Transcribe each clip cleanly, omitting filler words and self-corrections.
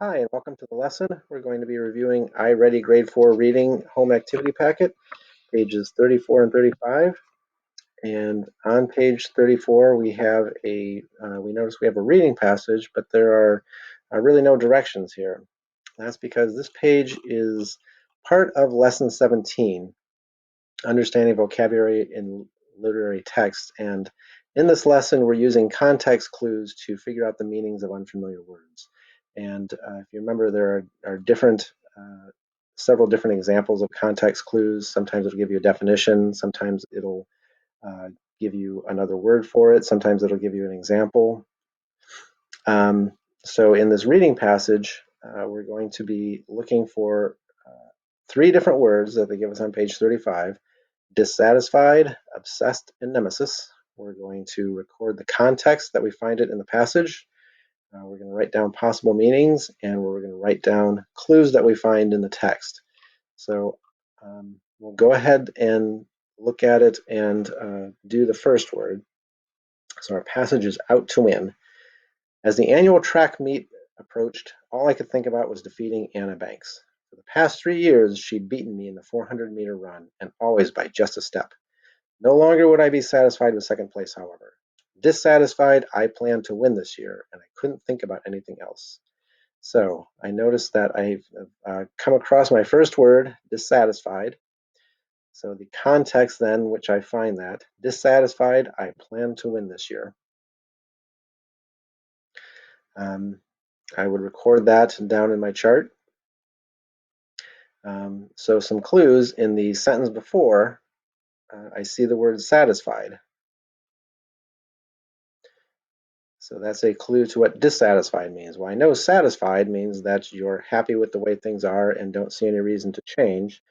Hi, and welcome to the lesson. We're going to be reviewing iReady Grade 4 Reading Home Activity Packet, pages 34 and 35. And on page 34, we notice we have a reading passage, but there are really no directions here. That's because this page is part of Lesson 17, Understanding Vocabulary in Literary Text. And in this lesson, we're using context clues to figure out the meanings of unfamiliar words. And if you remember, there are several different examples of context clues. Sometimes it'll give you a definition. Sometimes it'll give you another word for it. Sometimes it'll give you an example. So in this reading passage, we're going to be looking for 3 different words that they give us on page 35. Dissatisfied, obsessed, and nemesis. We're going to record the context that we find it in the passage. We're going to write down possible meanings, and we're going to write down clues that we find in the text. So we'll go ahead and look at it and do the first word. So our passage is out to win. As the annual track meet approached, all I could think about was defeating Anna Banks. For the past 3 years, she'd beaten me in the 400-meter run, and always by just a step. No longer would I be satisfied with second place, however. Dissatisfied, I planned to win this year, and I couldn't think about anything else. So I noticed that I've come across my first word, dissatisfied. So the context then, which I find that, dissatisfied, I plan to win this year. I would record that down in my chart. So some clues in the sentence before, I see the word satisfied. So that's a clue to what dissatisfied means. Well, I know satisfied means that you're happy with the way things are and don't see any reason to change.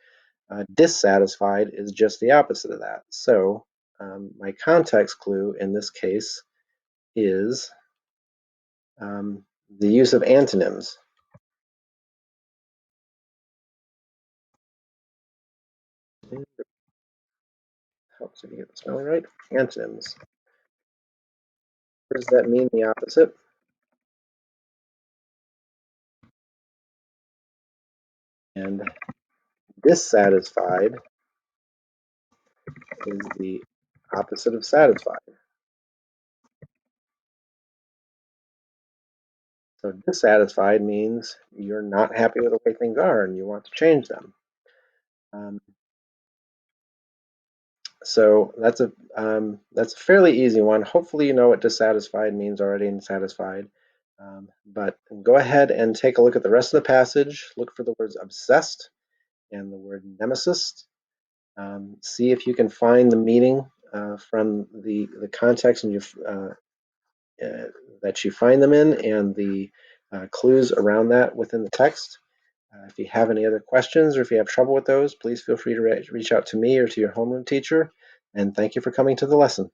Dissatisfied is just the opposite of that. So my context clue in this case is the use of antonyms. Helps if you get the spelling right. Antonyms. Words that mean the opposite. And dissatisfied is the opposite of satisfied. So dissatisfied means you're not happy with the way things are and you want to change them. So that's a fairly easy one. Hopefully you know what dissatisfied means already and satisfied. But go ahead and take a look at the rest of the passage. Look for the words obsessed and the word nemesis. See if you can find the meaning from the context and that you find them in and the clues around that within the text. If you have any other questions or if you have trouble with those, please feel free to reach out to me or to your homeroom teacher. And thank you for coming to the lesson.